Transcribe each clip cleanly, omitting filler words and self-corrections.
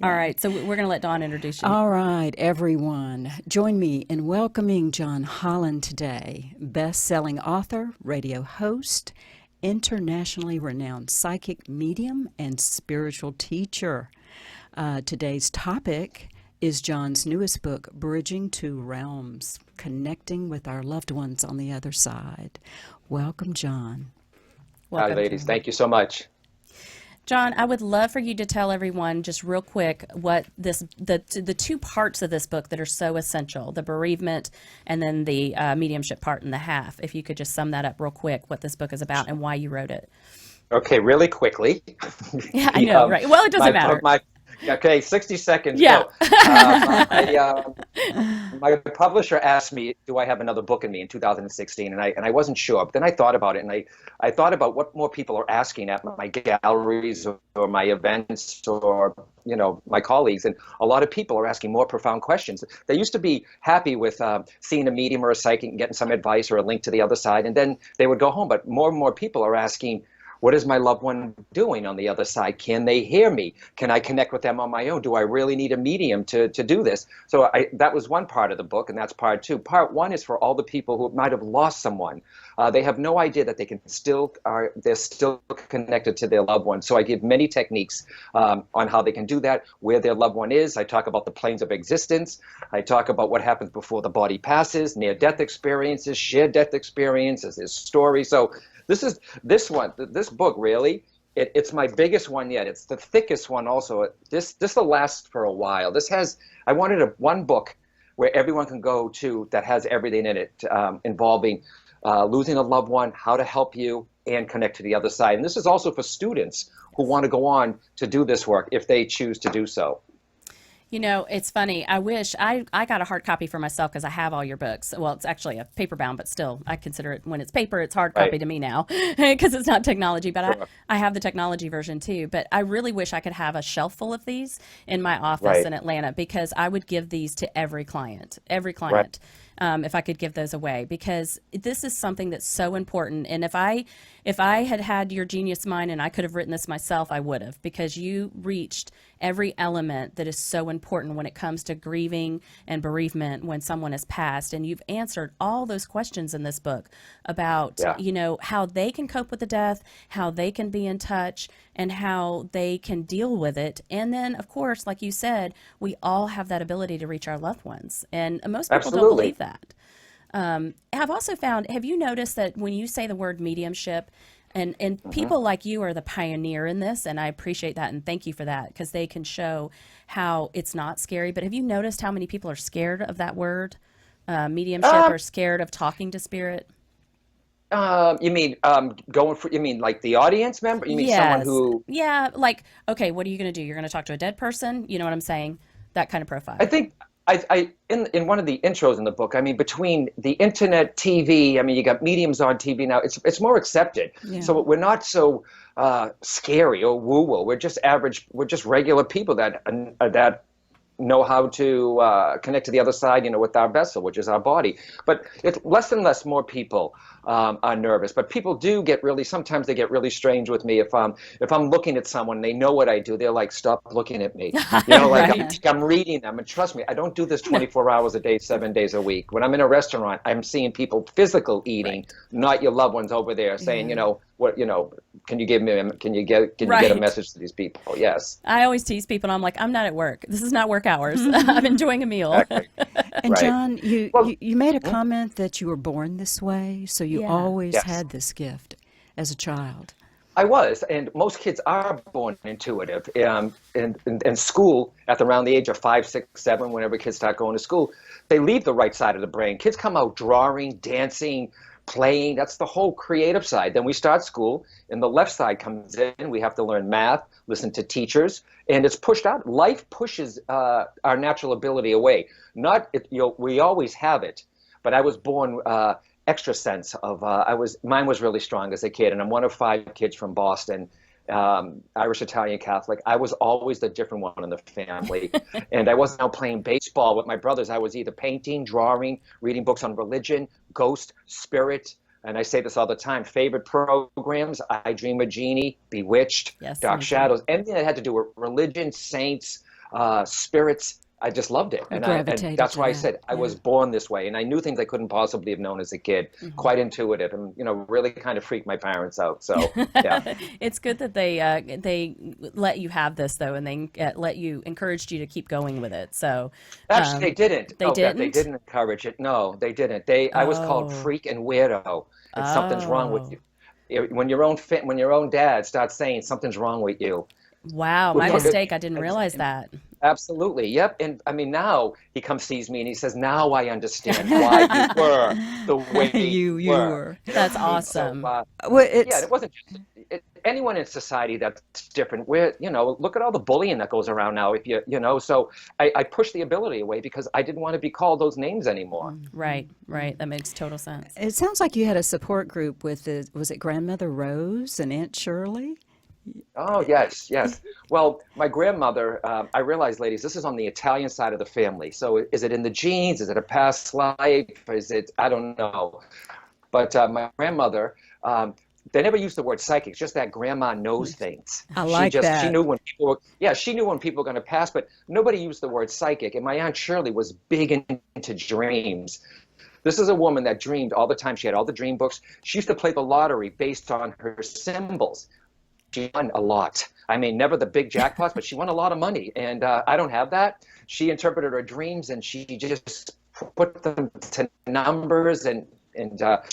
All right, so we're going to let Dawn introduce you. All right, everyone. Join me in welcoming John Holland today, best-selling author, radio host, internationally renowned psychic medium, and spiritual teacher. Today's topic is John's newest book, Bridging Two Realms, Connecting with Our Loved Ones on the Other Side. Welcome, John. Hi, Welcome, ladies. John. Thank you so much. John, I would love for you to tell everyone just real quick what the two parts of this book that are so essential, the bereavement and then the mediumship part in the half. If you could just sum that up real quick, what this book is about and why you wrote it. Okay, really quickly. Yeah, I know, right? Well, it doesn't matter. Okay, 60 seconds, Yeah. go. My publisher asked me, do I have another book in me in 2016? And I wasn't sure. But then I thought about it, and I thought about what more people are asking at my galleries or my events or, my colleagues. And a lot of people are asking more profound questions. They used to be happy with seeing a medium or a psychic and getting some advice or a link to the other side, and then they would go home. But more and more people are asking, what is my loved one doing on the other side? Can they hear me? Can I connect with them on my own? Do I really need a medium to do this? So that was one part of the book, and that's part two. Part one is for all the people who might have lost someone. They have no idea that they're still connected to their loved one. So I give many techniques on how they can do that, where their loved one is. I talk about the planes of existence. I talk about what happens before the body passes, near-death experiences, shared death experiences, there's stories. So this book really, it's my biggest one yet. It's the thickest one also. This will last for a while. I wanted one book where everyone can go to that has everything in it, involving losing a loved one, how to help you, and connect to the other side. And this is also for students who want to go on to do this work if they choose to do so. It's funny. I wish I got a hard copy for myself because I have all your books. Well, it's actually a paper bound, but still, I consider it when it's paper, it's hard copy Right. to me now because it's not technology. But Sure. I have the technology version too. But I really wish I could have a shelf full of these in my office Right. in Atlanta because I would give these to every client, Right. if I could give those away because this is something that's so important. And if I had your genius mind and I could have written this myself, I would have because you reached every element that is so important when it comes to grieving and bereavement when someone has passed. And you've answered all those questions in this book about, Yeah. how they can cope with the death, how they can be in touch, and how they can deal with it. And then, of course, like you said, we all have that ability to reach our loved ones. And most people don't Absolutely. believe that. I've also found, have you noticed that when you say the word mediumship, and Mhm. people like you are the pioneer in this, and I appreciate that and thank you for that because they can show how it's not scary. But have you noticed how many people are scared of that word, mediumship, Um, or scared of talking to spirit? you mean you mean like the audience member? You mean someone Yes. who? Yeah. Like, okay, what are you going to do? You're going to talk to a dead person? You know what I'm saying? That kind of I profile. think in one of the intros in the book, I mean, between the internet, TV, I mean, you got mediums on TV now. It's more accepted, Yeah. so we're not so scary or woo-woo. We're just average. We're just regular people that know how to connect to the other side, with our vessel, which is our body. But it's less and less more people are nervous. But people do sometimes they get really strange with me if I'm looking at someone, they know what I do. They're like, stop looking at me. Like Right. I'm reading them. And trust me, I don't do this No. 24 hours a day, 7 days a week. When I'm in a restaurant, I'm seeing people physical eating, Right. not your loved ones over there saying, Yeah. what, can you give me, can you get a Right. message to these people? Yes. I always tease people, and I'm like, I'm not at work. This is not work hours. I'm enjoying a meal. Exactly. And Right. John, you, Well, you, you made a hmm? comment that you were born this way, so you Yeah. always Yes. had this gift as a child. I was, and most kids are born intuitive. In school, at around the age of 5, 6, 7, whenever kids start going to school, they leave the right side of the brain. Kids come out drawing, dancing, playing. That's the whole creative side. Then we start school, and the left side comes in. We have to learn math, listen to teachers, and it's pushed out. Life pushes our natural ability away. Not it, we always have it, but I was born extra sense of mine was really strong as a kid, and I'm one of 5 kids from Boston, Irish, Italian, Catholic. I was always the different one in the family, and I wasn't out playing baseball with my brothers. I was either painting, drawing, reading books on religion, ghost, spirit. And I say this all the time, favorite programs, I Dream a Genie, Bewitched, Yes, Dark me too. Shadows, anything that had to do with religion, saints, spirits. I just loved it. And Gravitated that's to why I that. said I was born this way. And I knew things I couldn't possibly have known as a kid, Mm-hmm. quite intuitive, and, really kind of freaked my parents out. So, yeah. It's good that they let you have this though, and they encouraged you to keep going with it. So Actually, they didn't. they Oh, Beth, they didn't. didn't encourage it. No, they didn't. I was called Oh, freak and weirdo, and something's wrong with oh, you. When your own dad starts saying something's wrong with you. wow, Well, my you know, mistake. I didn't realize that. absolutely. Yep. And I mean, now he comes, sees me, and he says, now I understand why you were the way you you were. were. You know what That's I mean? So, awesome. Well, yeah, it's it wasn't just anyone in society that's different. Look at all the bullying that goes around now. So I pushed the ability away because I didn't want to be called those names anymore. Right, right. That makes total sense. it sounds like you had a support group with was it Grandmother Rose and Aunt Shirley? Oh, yes, yes. Well, my grandmother, I realized, ladies, this is on the Italian side of the family. So is it in the genes? Is it a past life? I don't know. But my grandmother, they never used the word psychic, just that grandma knows things. I like She that. knew when she knew when people were going to pass, but nobody used the word psychic. And my Aunt Shirley was big into dreams. This is a woman that dreamed all the time. She had all the dream books. She used to play the lottery based on her symbols. She won a lot. I mean, never the big jackpots, but she won a lot of money. And I don't have that. She interpreted her dreams, and she just put them to numbers. And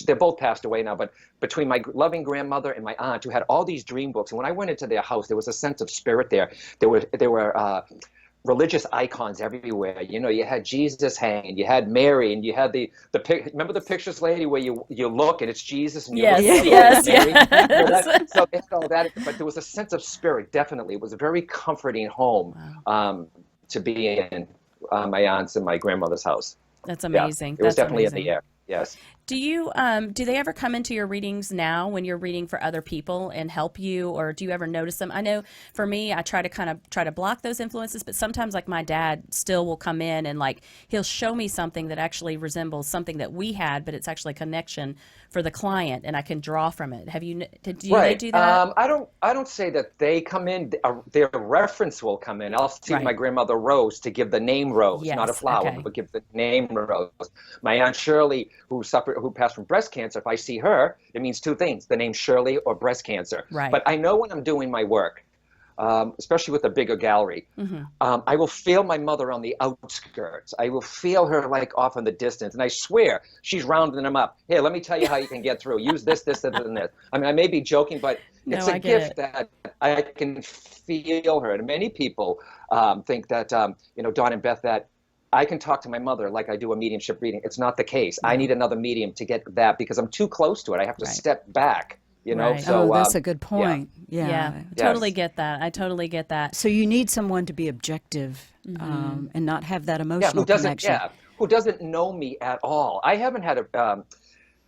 they're both passed away now. But between my loving grandmother and my aunt, who had all these dream books, and when I went into their house, there was a sense of spirit there. There were religious icons everywhere. You had Jesus hanging, you had Mary, and you had remember the pictures, lady, where you look and it's Jesus and you Yes, look yes, Mary? yes. So they had all that, but there was a sense of spirit, definitely. It was a very comforting home to be in, my aunt's and my grandmother's house. That's Yeah, amazing. it was That's definitely in the amazing. air. Yes. Do they ever come into your readings now when you're reading for other people and help you, or do you ever notice them? I know for me, I try to block those influences, but sometimes like my dad still will come in and like he'll show me something that actually resembles something that we had, but it's actually a connection for the client, and I can draw from it. Do they Right. do that? I don't say that they come in. Their reference will come in. I'll see my Right. grandmother Rose to give the name Rose, not a Yes. flower, Okay. but give the name Rose. My Aunt Shirley, who passed from breast cancer. If I see her, it means two things: the name Shirley or breast cancer. Right. But I know when I'm doing my work, especially with a bigger gallery, Mm-hmm. I will feel my mother on the outskirts. I will feel her like off in the distance. And I swear she's rounding them up. Here, let me tell you how you can get through. Use this, and this. I mean, I may be joking, but No, it's I a get gift it. that I can feel her. And many people think that, Dawn and Beth, that I can talk to my mother like I do a mediumship reading. It's not the case. I need another medium to get that because I'm too close to it. I have to Right. step back, Right. So, That's a good yeah. point. Yeah. Yeah. Totally Yes. get that. I totally get that. So you need someone to be objective and not have that Yeah, emotional connection. who doesn't know me at all. I haven't had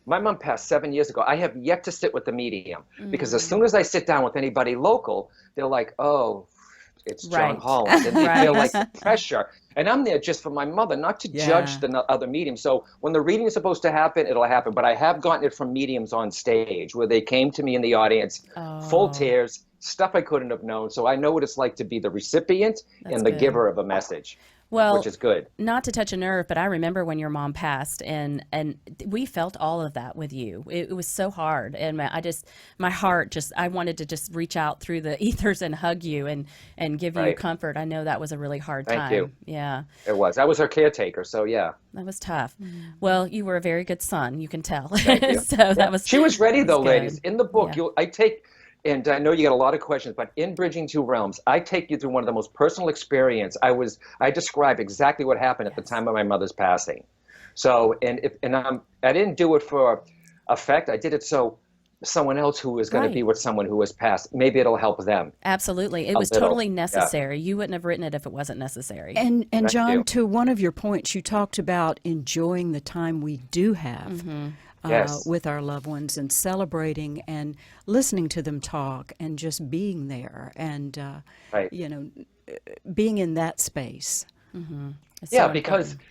my mom passed 7 years ago. I have yet to sit with the medium because as soon as I sit down with anybody local, they're like, oh, it's John Right. Holland. And they feel Right. like pressure. And I'm there just for my mother, not to judge Yeah. the other medium. So when the reading is supposed to happen, it'll happen. But I have gotten it from mediums on stage where they came to me in the audience, full Oh, tears, stuff I couldn't have known. So I know what it's like to be the recipient that's and the good. giver of a message, Well, which is good. not to touch a nerve, but I remember when your mom passed, and we felt all of that with you. It was so hard, and my heart I wanted to just reach out through the ethers and hug you and give you Right. comfort. I know that was a really hard Thank time. you. Yeah, It was. I was her caretaker. So yeah. that was tough. Well, you were a very good son, you can tell. Thank you. So Yeah. that was She was ready though, good. ladies. In the book, Yeah. and I know you got a lot of questions, but in Bridging Two Realms, I take you through one of the most personal experience. I describe exactly what happened at the time of my mother's passing. So, I didn't do it for effect. I did it so someone else who is going to be Right. with someone who has passed, maybe it'll help them Absolutely. It a was little. totally Yeah. necessary. You wouldn't have written it if it wasn't necessary. And Thank John, you. to one of your points, you talked about enjoying the time we do have Yes. with our loved ones and celebrating and listening to them talk and just being there and Right. being in that space. It's Yeah, so because important.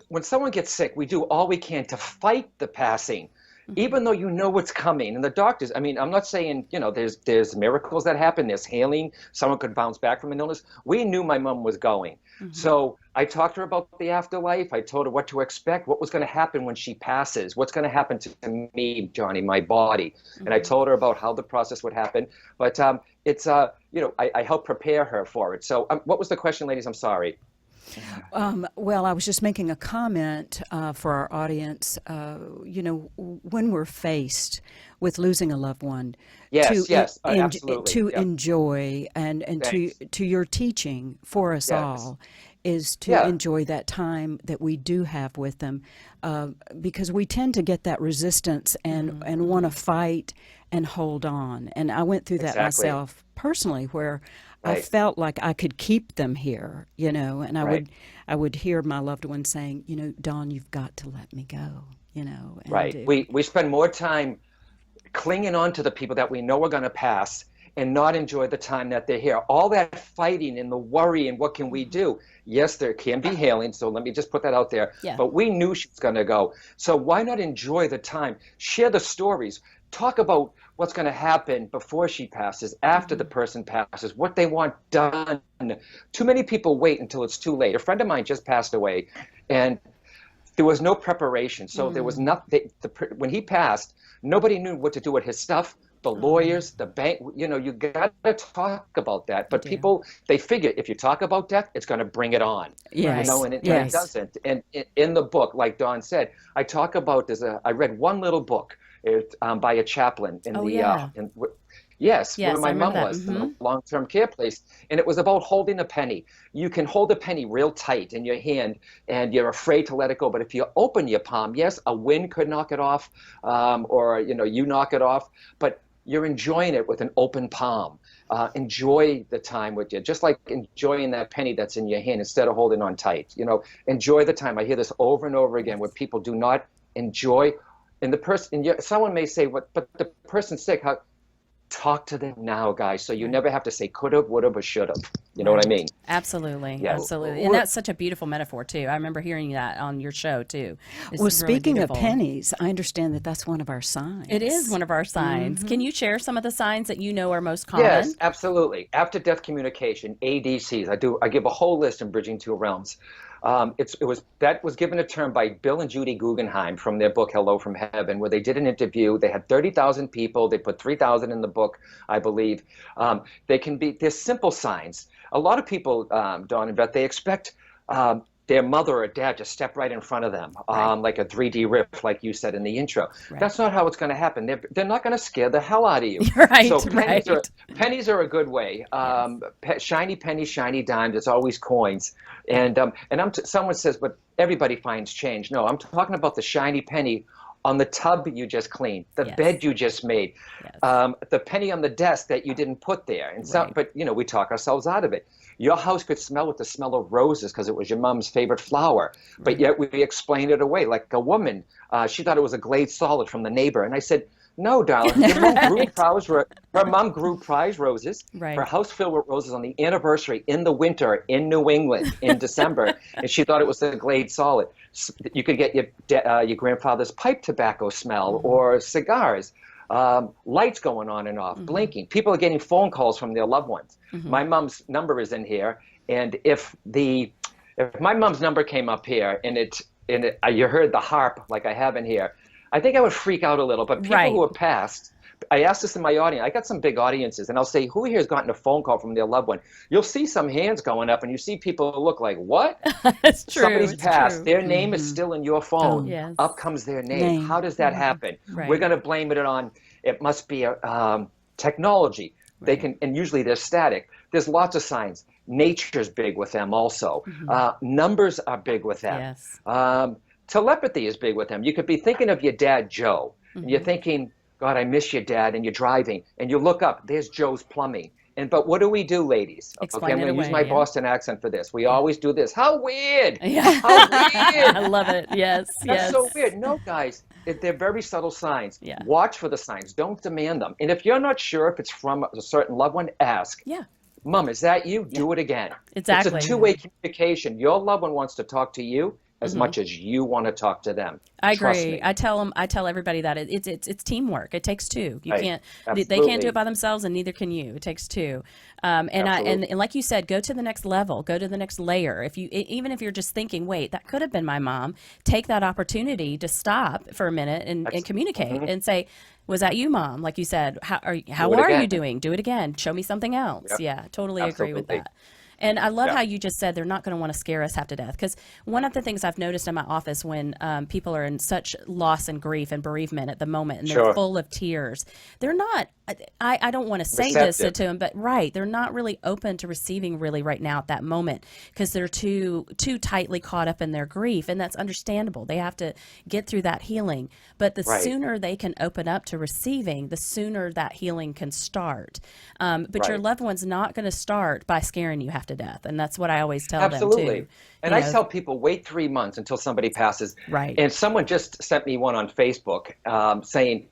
when someone gets sick, we do all we can to fight the passing. even though you know what's coming. And the doctors, I mean, I'm not saying, there's miracles that happen, there's healing, someone could bounce back from an illness. We knew my mom was going. So I talked to her about the afterlife. I told her what to expect, what was going to happen when she passes, what's going to happen to me, Johnny, my body. And I told her about how the process would happen. But it's, I helped prepare her for it. So what was the question, ladies? I'm sorry. Well, I was just making a comment for our audience. When we're faced with losing a loved one, absolutely. to enjoy and to your teaching for us all is to enjoy that time that we do have with them, because we tend to get that resistance and want to fight and hold on. And I went through that myself personally, where I felt like I could keep them here, and I would hear my loved one saying, Dawn, you've got to let me go, And we spend more time clinging on to the people that we know are going to pass and not enjoy the time that they're here. All that fighting and the worry and what can we do? Yes, there can be healing, so let me just put that out there. Yeah. But we knew she was going to go. So why not enjoy the time? Share the stories. Talk about what's going to happen before she passes, after the person passes, what they want done. Too many people wait until it's too late. A friend of mine just passed away, and there was no preparation. So there was nothing. When he passed, nobody knew what to do with his stuff. The lawyers, the bank, you got to talk about that. But people, they figure if you talk about death, it's going to bring it on. Yes. And it doesn't. And in the book, like Dawn said, I talk about I read one little book by a chaplain in where my mom was, in the long-term care place. And it was about holding a penny. You can hold a penny real tight in your hand, and you're afraid to let it go. But if you open your palm, yes, a wind could knock it off, or you knock it off. But you're enjoying it with an open palm. Enjoy the time with you, just like enjoying that penny that's in your hand instead of holding on tight. Enjoy the time. I hear this over and over again where people do not enjoy. And someone may say, but the person's sick. Talk to them now, guys, so you never have to say could've, would've, or should've. You know what I mean? Absolutely. Yes. Absolutely. And that's such a beautiful metaphor, too. I remember hearing that on your show, too. Well, speaking of pennies, I understand that that's one of our signs. It is one of our signs. Can you share some of the signs that you know are most common? Yes, absolutely. After death communication, ADCs. I give a whole list in Bridging Two Realms. That was given a term by Bill and Judy Guggenheim from their book Hello from Heaven, where they did an interview. They had 30,000 people. They put 3,000 in the book, I believe. They're simple signs. A lot of people, Dawn and Beth, they expect their mother or dad to step right in front of them, like a 3D riff, like you said in the intro. Right. That's not how it's going to happen. They're not going to scare the hell out of you. So pennies are a good way. Shiny pennies, shiny dimes. It's always coins. And someone says, but everybody finds change. No, I'm talking about the shiny penny on the tub you just cleaned, the bed you just made, the penny on the desk that you didn't put there. And but we talk ourselves out of it. Your house could smell with the smell of roses because it was your mom's favorite flower, but yet we explained it away. Like a woman, she thought it was a Glade solid from the neighbor, and I said, no, darling, her mom grew prize roses. Right. Her house filled with roses on the anniversary in the winter in New England in December, and she thought it was the Glade solid. You could get your grandfather's pipe tobacco smell or cigars. Lights going on and off, blinking. People are getting phone calls from their loved ones. My mom's number is in here, and if my mom's number came up here and you heard the harp like I have in here, I think I would freak out a little. But people who have passed, I asked this in my audience. I got some big audiences, and I'll say, who here has gotten a phone call from their loved one? You'll see some hands going up, and you see people who look like, what? That's true. Somebody's passed. Their name is still in your phone. Up comes their name. How does that happen? We're going to blame it on, it must be technology. They can, and usually they're static. There's lots of signs. Nature's big with them also. Numbers are big with them. Telepathy is big with them. You could be thinking of your dad, Joe, and you're thinking, God, I miss your dad, and you're driving, and you look up, there's Joe's plumbing. But what do we do, ladies? Explain I'm going to use my Boston accent for this. We always do this. How weird! How weird! I love it. Yes, That's so weird. No, guys, they're very subtle signs. Watch for the signs. Don't demand them. And if you're not sure if it's from a certain loved one, ask. Mom, is that you? Do it again. Exactly. It's a two-way communication. Your loved one wants to talk to you. as much as you want to talk to them. I Trust agree. me. I tell everybody that it's teamwork. It takes two. You Right. can't, they can't do Absolutely. it by themselves, and neither can you. It takes two. Absolutely. And like you said, go to the next level, go to the next layer. If you, even if you're just thinking, wait, that could have been my mom, take that opportunity to stop for a minute and communicate and say, was that you, mom? Like you said, how Do it are you again. doing? Do it again. Show me something else. Yep. Yeah, totally agree with Absolutely. that. And I love Yeah. how you just said they're not going to want to scare us half to death. Because one of the things I've noticed in my office when people are in such loss and grief and bereavement at the moment, and they're Sure. full of tears, they're not. I don't want to say this to Receptive. them, but right, they're not really open to receiving really right now at that moment because they're too tightly caught up in their grief, and that's understandable. They have to get through that healing, but the Right. sooner they can open up to receiving, the sooner that healing can start. But your Right. loved one's not going to start by scaring you half to death, and that's what I always tell them Absolutely. too. And You I know, tell people, wait 3 months until somebody passes. Right. And someone just sent me one on Facebook saying,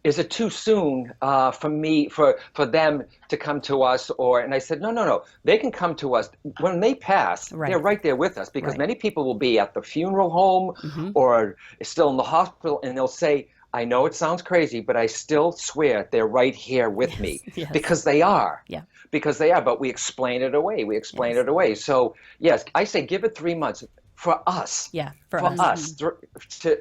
is it too soon for them to come to us? And I said, no. They can come to us when they pass. Right. They're right there with us, because Right. many people will be at the funeral home or still in the hospital, and they'll say, I know it sounds crazy, but I still swear they're right here with me, yes. because they are. Yeah. Because they are, but we explain it away. So yes, I say give it 3 months for us. Yeah, for For us. us.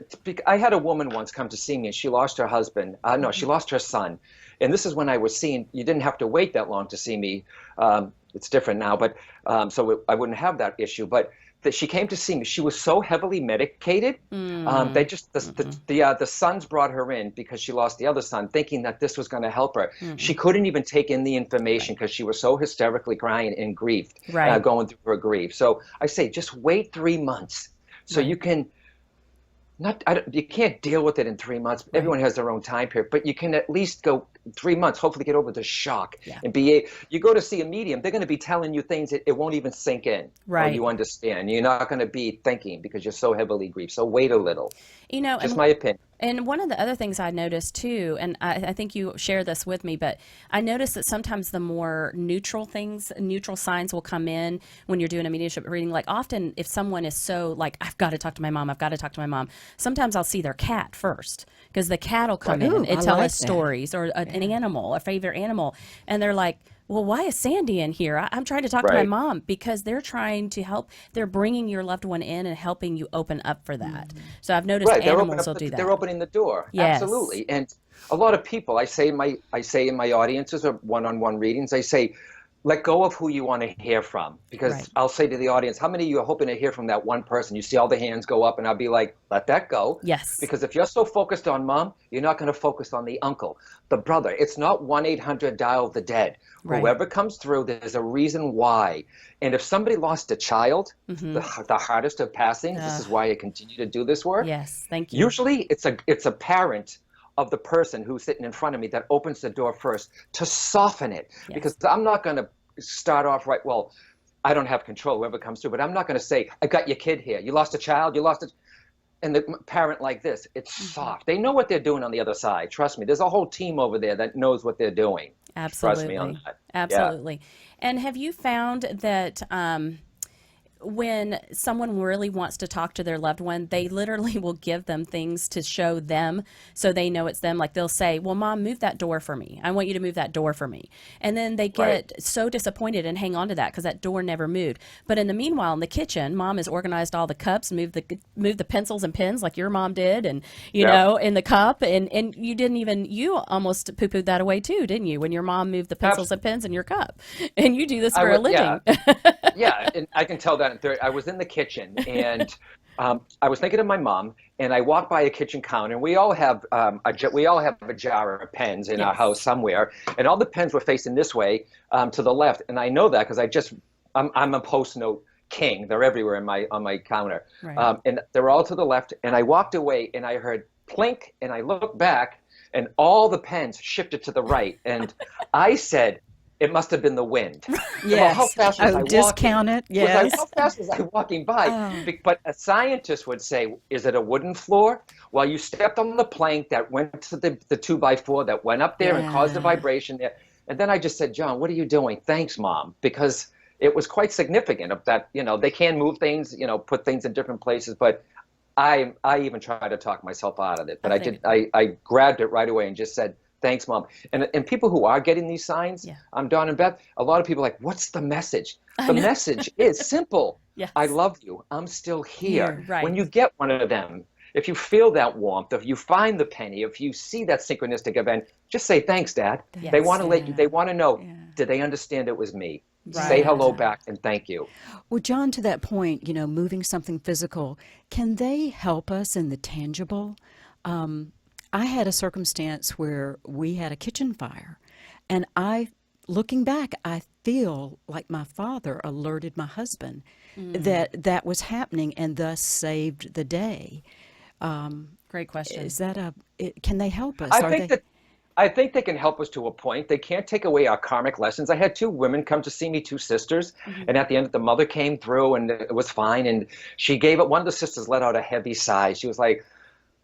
I had a woman once come to see me, and she lost her husband. No, she lost her son. And this is when I was seeing, you didn't have to wait that long to see me. It's different now, but I wouldn't have that issue. But that she came to see me. She was so heavily medicated. The sons brought her in because she lost the other son, thinking that this was going to help her. She couldn't even take in the information because she was so hysterically crying and grieved, Right. going through her grief. So I say, just wait 3 months so you can. You can't deal with it in 3 months. Right. Everyone has their own time period, but you can at least go 3 months, hopefully get over the shock. Yeah. And you go to see a medium, they're going to be telling you things that it won't even sink in. Right. Or you understand. You're not going to be thinking because you're so heavily grieved. So wait a little. You know, Just and my opinion. And one of the other things I noticed too, and I think you share this with me, but I noticed that sometimes the more neutral signs will come in when you're doing a mediumship reading. Like often if someone is so like, I've got to talk to my mom, sometimes I'll see their cat first because the cat will come Ooh, in and I tell like us that. stories or an animal, a favorite animal. And they're like, well, why is Sandy in here? I'm trying to talk to my Right. mom, because they're trying to help. They're bringing your loved one in and helping you open up for that. So I've noticed Right, animals will do that. they're opening the door. Yes. Absolutely. And a lot of people, I say in my audiences or one-on-one readings, I say, let go of who you want to hear from. Because Right. I'll say to the audience, how many of you are hoping to hear from that one person? You see all the hands go up, and I'll be like, let that go. Yes. Because if you're so focused on mom, you're not going to focus on the uncle, the brother. It's not 1-800-DIAL-THE-DEAD. Right. Whoever comes through, there's a reason why. And if somebody lost a child, the hardest of passing, this is why I continue to do this work. Yes, thank you. Usually it's a parent of the person who's sitting in front of me that opens the door first to soften it. Yes. Because I'm not going to start off right, well, I don't have control, whoever comes through, but I'm not going to say, I got your kid here. You lost a child, and the parent like this, it's soft. They know what they're doing on the other side. Trust me. There's a whole team over there that knows what they're doing. Absolutely. Trust me on that. Absolutely. And have you found that when someone really wants to talk to their loved one, they literally will give them things to show them so they know it's them? Like they'll say, well, mom, move that door for me. I want you to move that door for me. And then they get Right. so disappointed and hang on to that because that door never moved. But in the meanwhile, in the kitchen, mom has organized all the cups, moved the pencils and pens like your mom did, and you Yeah. know, in the cup, and you almost poo-pooed that away too, didn't you? When your mom moved the pencils and pens in your cup. And you do this for a living. Yeah, and I can tell that. I was in the kitchen, and I was thinking of my mom, and I walked by a kitchen counter, and we all have a jar of pens in our Yes. house somewhere, and all the pens were facing this way to the left, and I know that because I'm a post-note king. They're everywhere on my counter, Right. and they're all to the left. And I walked away, and I heard plink, and I looked back, and all the pens shifted to the right, and I said, it must have been the wind. Well, how fast was I walking? Discount it. Yes. How fast was I walking by? But a scientist would say, is it a wooden floor? Well, you stepped on the plank that went to the 2x4 that went up there and caused a vibration there. And then I just said, John, what are you doing? Thanks, Mom. Because it was quite significant of that, they can move things, put things in different places, but I even tried to talk myself out of it, but I grabbed it right away and just said, thanks, Mom. And people who are getting these signs, Don and Beth, a lot of people are like, what's the message? The message is simple. Yes. I love you. I'm still here. Right. When you get one of them, if you feel that warmth, if you find the penny, if you see that synchronistic event, just say, thanks, Dad. Yes. They want to they want to know, did they understand it was me? Right. Say hello back and thank you. Well, John, to that point, moving something physical, can they help us in the tangible? I had a circumstance where we had a kitchen fire, and looking back, I feel like my father alerted my husband that was happening and thus saved the day. Great question. Is that can they help us? I think they can help us to a point. They can't take away our karmic lessons. I had two women come to see me, two sisters, and at the end, the mother came through, and it was fine. And she gave it. One of the sisters let out a heavy sigh. She was like,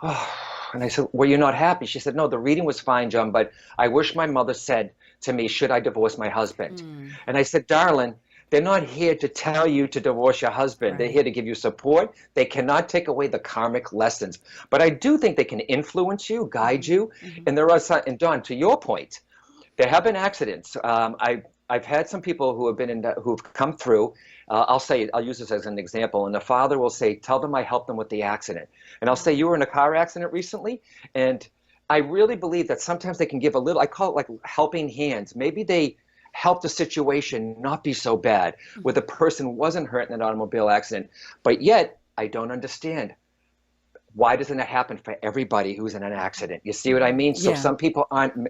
"Oh," and I said, "Were you not happy?" She said, "No, the reading was fine, John, but I wish my mother said to me, should I divorce my husband?" And I said, "Darling, they're not here to tell you to divorce your husband. Right. They're here to give you support. They cannot take away the karmic lessons. But I do think they can influence you, guide you. And there are some, and Dawn, to your point, there have been accidents. I've had some people who have been who've come through. I'll use this as an example. And the father will say, tell them I helped them with the accident. And I'll say, you were in a car accident recently? And I really believe that sometimes they can give a little, I call it like helping hands. Maybe they help the situation not be so bad where the person wasn't hurt in an automobile accident. But yet, I don't understand. Why doesn't it happen for everybody who's in an accident? You see what I mean? So some people aren't,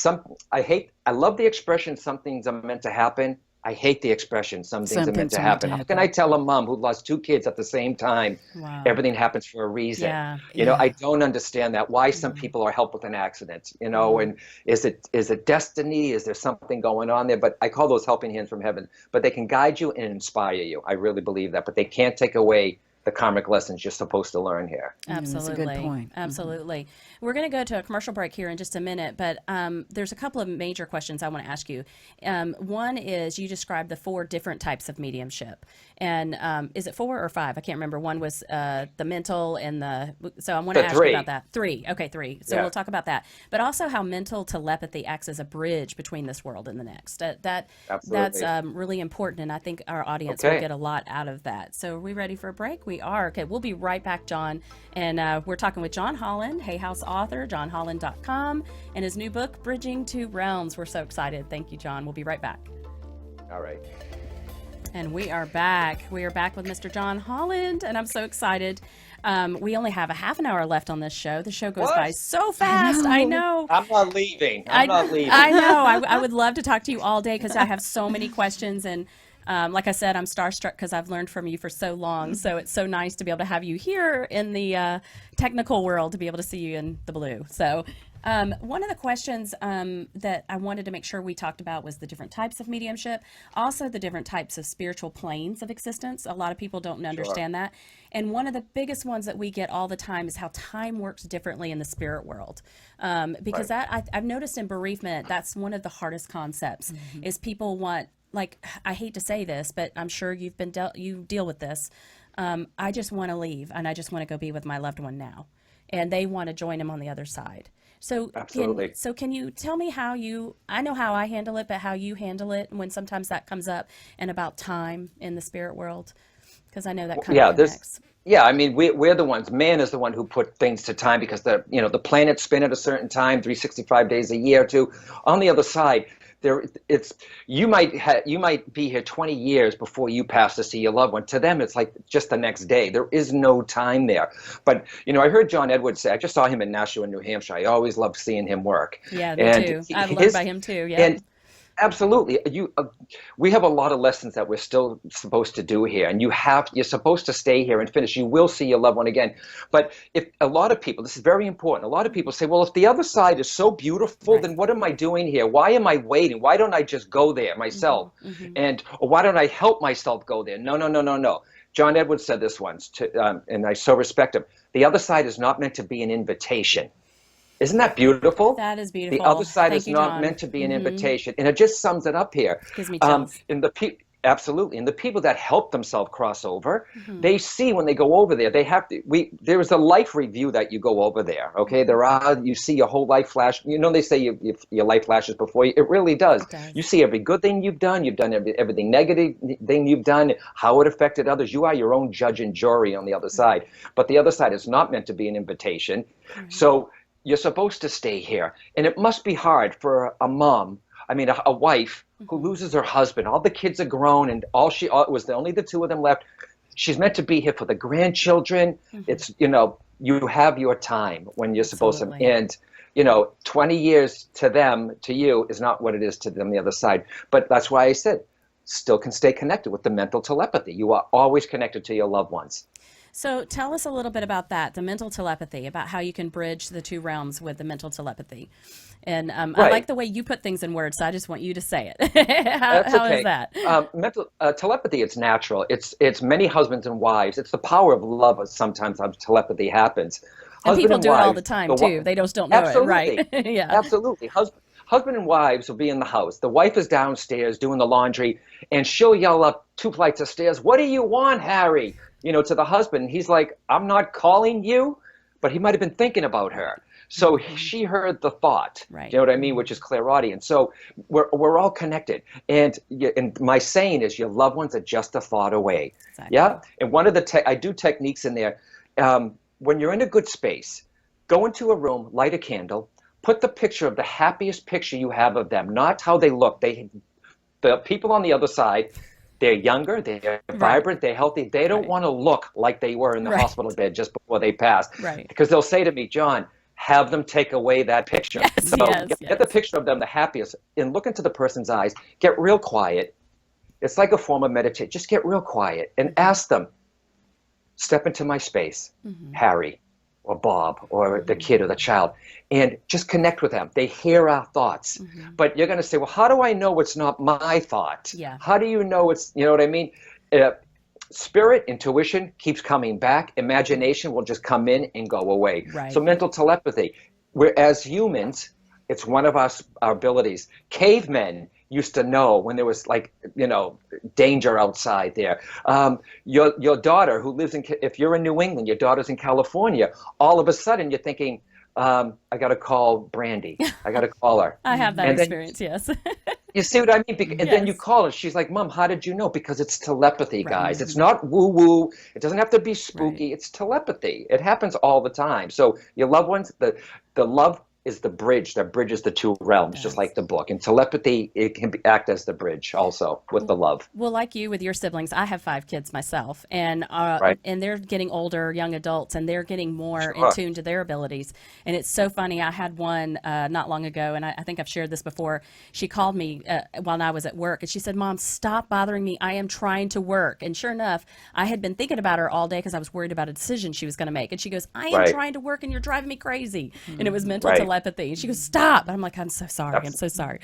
I love the expression, some things are meant to happen. I hate the expression, some things are meant to happen. How can I tell a mom who lost two kids at the same time, everything happens for a reason? I don't understand that. Why some people are helped with an accident, and is it destiny? Is there something going on there? But I call those helping hands from heaven. But they can guide you and inspire you. I really believe that. But they can't take away the karmic lessons you're supposed to learn here. Absolutely. That's a good point. Absolutely. We're going to go to a commercial break here in just a minute, but there's a couple of major questions I want to ask you. One is, you described the 4 different types of mediumship. And is it 4 or 5? I can't remember. One was the mental and so I want to ask you about that. 3. Okay, 3. So we'll talk about that. But also how mental telepathy acts as a bridge between this world and the next. That's really important, and I think our audience will get a lot out of that. So are we ready for a break? We are. Okay, we'll be right back, John. And we're talking with John Holland, Hay House author, johnholland.com, and his new book, Bridging Two Realms. We're so excited. Thank you, John. We'll be right back. All right. And we are back. We are back with Mr. John Holland, and I'm so excited. We only have a half an hour left on this show. The show goes by so fast. I know. I'm not leaving. I'm not leaving. I know. I would love to talk to you all day because I have so many questions. And like I said, I'm starstruck because I've learned from you for so long. So it's so nice to be able to have you here in the technical world, to be able to see you in the blue. So one of the questions that I wanted to make sure we talked about was the different types of mediumship, also the different types of spiritual planes of existence. A lot of people don't understand that. And one of the biggest ones that we get all the time is how time works differently in the spirit world. Because I've noticed in bereavement, that's one of the hardest concepts is people want, like, I hate to say this, but I'm sure you deal with this. I just want to leave and I just want to go be with my loved one now. And they want to join him on the other side. So can you tell me how I know how I handle it, but how you handle it when sometimes that comes up, and about time in the spirit world? Because I know that kind of connects. I mean, we're the ones. Man is the one who put things to time because the planets spin at a certain time, 365 days a year or two. On the other side, you might be here 20 years before you pass to see your loved one. To them, it's like just the next day. There is no time there. But I heard John Edwards say. I just saw him in Nashua, New Hampshire. I always loved seeing him work. Yeah, me too. I learned by him too. Yeah. And absolutely, we have a lot of lessons that we're still supposed to do here, and you're supposed to stay here and finish. You will see your loved one again. But if a lot of people, this is very important, a lot of people say, well, if the other side is so beautiful, then what am I doing here? Why am I waiting? Why don't I just go there myself? Or why don't I help myself go there? No. John Edwards said this once, and I so respect him. The other side is not meant to be an invitation. Isn't that beautiful? That is beautiful. The other side Thank is you, not John. meant to be an invitation, and it just sums it up here. Gives me chills. Absolutely. And the people that help themselves cross over, they see when they go over there, they have to, there is a life review that you go over there. Okay. You see your whole life flash. They say your life flashes before you. It really does. It does. You see every good thing you've done. You've done everything negative thing you've done, how it affected others. You are your own judge and jury on the other side. But the other side is not meant to be an invitation. So you're supposed to stay here. And it must be hard for a mom, a wife who loses her husband. All the kids are grown, and it was only the two of them left. She's meant to be here for the grandchildren. It's, you have your time when you're supposed to. And, 20 years to them, to you, is not what it is to them the other side. But that's why I said, still can stay connected with the mental telepathy. You are always connected to your loved ones. So tell us a little bit about that, the mental telepathy, about how you can bridge the two realms with the mental telepathy. And I like the way you put things in words, so I just want you to say it. How okay. is that? Mental telepathy, it's natural. It's many husbands and wives. It's the power of love. Sometimes telepathy happens. And people do it all the time, too. They just don't know it, right? Yeah. Absolutely. Husband and wives will be in the house. The wife is downstairs doing the laundry, and she'll yell up 2 flights of stairs, "What do you want, Harry?" To the husband. He's like, "I'm not calling you," but he might have been thinking about her. So she heard the thought, right. You know what I mean? Which is clairaudience. So we're all connected. And my saying is, your loved ones are just a thought away. Exactly. Yeah. And one of I do techniques in there. When you're in a good space, go into a room, light a candle, put the picture of the happiest picture you have of them, not how they look. The people on the other side, they're younger, they're vibrant, they're healthy. They don't want to look like they were in the hospital bed just before they passed. Right. Because they'll say to me, "John, have them take away that picture." Yes, So get the picture of them the happiest and look into the person's eyes. Get real quiet. It's like a form of meditation. Just get real quiet and ask them, "Step into my space, Harry or Bob or the kid or the child," and just connect with them. They hear our thoughts. But you're going to say, "Well, how do I know it's not my thought?" Yeah. How do you know it's, you know what I mean? Spirit, intuition keeps coming back. Imagination will just come in and go away. Right. So mental telepathy, as humans, it's one of our abilities. Cavemen used to know when there was danger outside there. Your daughter who lives if you're in New England, your daughter's in California, all of a sudden you're thinking, I got to call Brandy. I got to call her. I have that experience, yes. You see what I mean? And then you call her. She's like, "Mom, how did you know?" Because it's telepathy, guys. It's not woo-woo. It doesn't have to be spooky. It's telepathy. It happens all the time. So your loved ones, the love is the bridge that bridges the two realms, just like the book. And telepathy, it can act as the bridge also with the love. Well, like you with your siblings, I have 5 kids myself, and they're getting older, young adults, and they're getting more in tune to their abilities. And it's so funny. I had one not long ago, and I think I've shared this before. She called me while I was at work, and she said, "Mom, stop bothering me. I am trying to work." And sure enough, I had been thinking about her all day because I was worried about a decision she was going to make. And she goes, "I am trying to work, and you're driving me crazy." And it was mental telepathy. And she goes, "Stop." And I'm like, "I'm so sorry. I'm so sorry."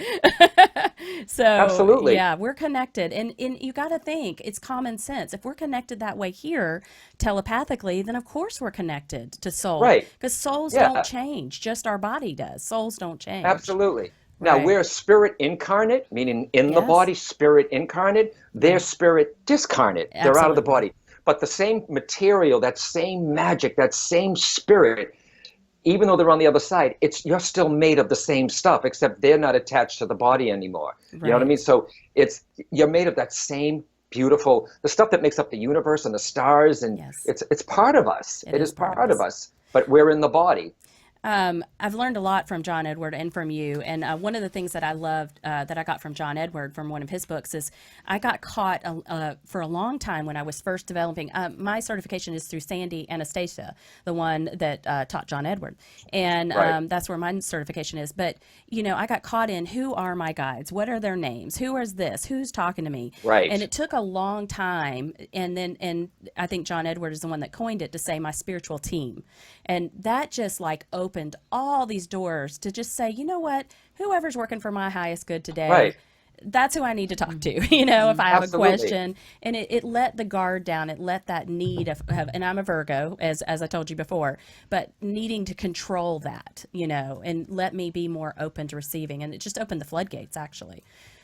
So absolutely. Yeah, we're connected. And you got to think, it's common sense. If we're connected that way here telepathically, then of course we're connected to soul. Right. Because souls don't change. Just our body does. Souls don't change. Absolutely. Now, we're spirit incarnate, meaning in the body, spirit incarnate. They're spirit discarnate. Absolutely. They're out of the body. But the same material, that same magic, that same spirit, even though they're on the other side, you're still made of the same stuff, except they're not attached to the body anymore. You know what I mean? So you're made of that same beautiful, the stuff that makes up the universe and the stars, and it's part of us. It is part of us, but we're in the body. I've learned a lot from John Edward and from you. And one of the things that I loved that I got from John Edward from one of his books is I got caught for a long time when I was first developing. My certification is through Sandy Anastasia, the one that taught John Edward. And that's where my certification is. But, I got caught in, who are my guides? What are their names? Who is this? Who's talking to me? Right. And it took a long time. And I think John Edward is the one that coined it to say my spiritual team. And that just opened all these doors to just say, you know what, whoever's working for my highest good today, that's who I need to talk to, if I have a question. And it let the guard down. It let that need of, and I'm a Virgo, as I told you before, but needing to control that, and let me be more open to receiving. And it just opened the floodgates, actually.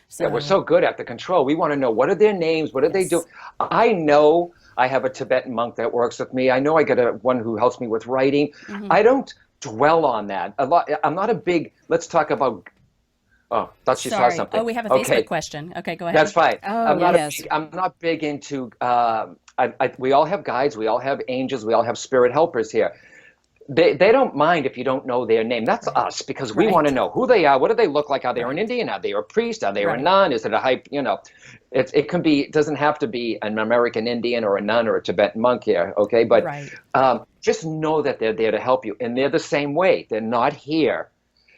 So Yeah, we're so good at the control. We want to know, what are their names? What are they doing? I know I have a Tibetan monk that works with me. I know I get one who helps me with writing. I don't dwell on that a lot. I'm not a big, let's talk about, oh, thought she saw sorry. something. Oh, we have a Facebook Okay, question. Okay, go that's ahead. fine. Oh, yes. I'm not big into, we all have guides, we all have angels, we all have spirit helpers here. They don't mind if you don't know their name. That's Right. us, because we want to Right. know who they are. What do they look like? Are they an Right. Indian? Are they a priest? Are they a Right. nun? Is it a hype? It can be. It doesn't have to be an American Indian or a nun or a Tibetan monk here. Okay, but Right. just know that they're there to help you, and they're the same way. They're not here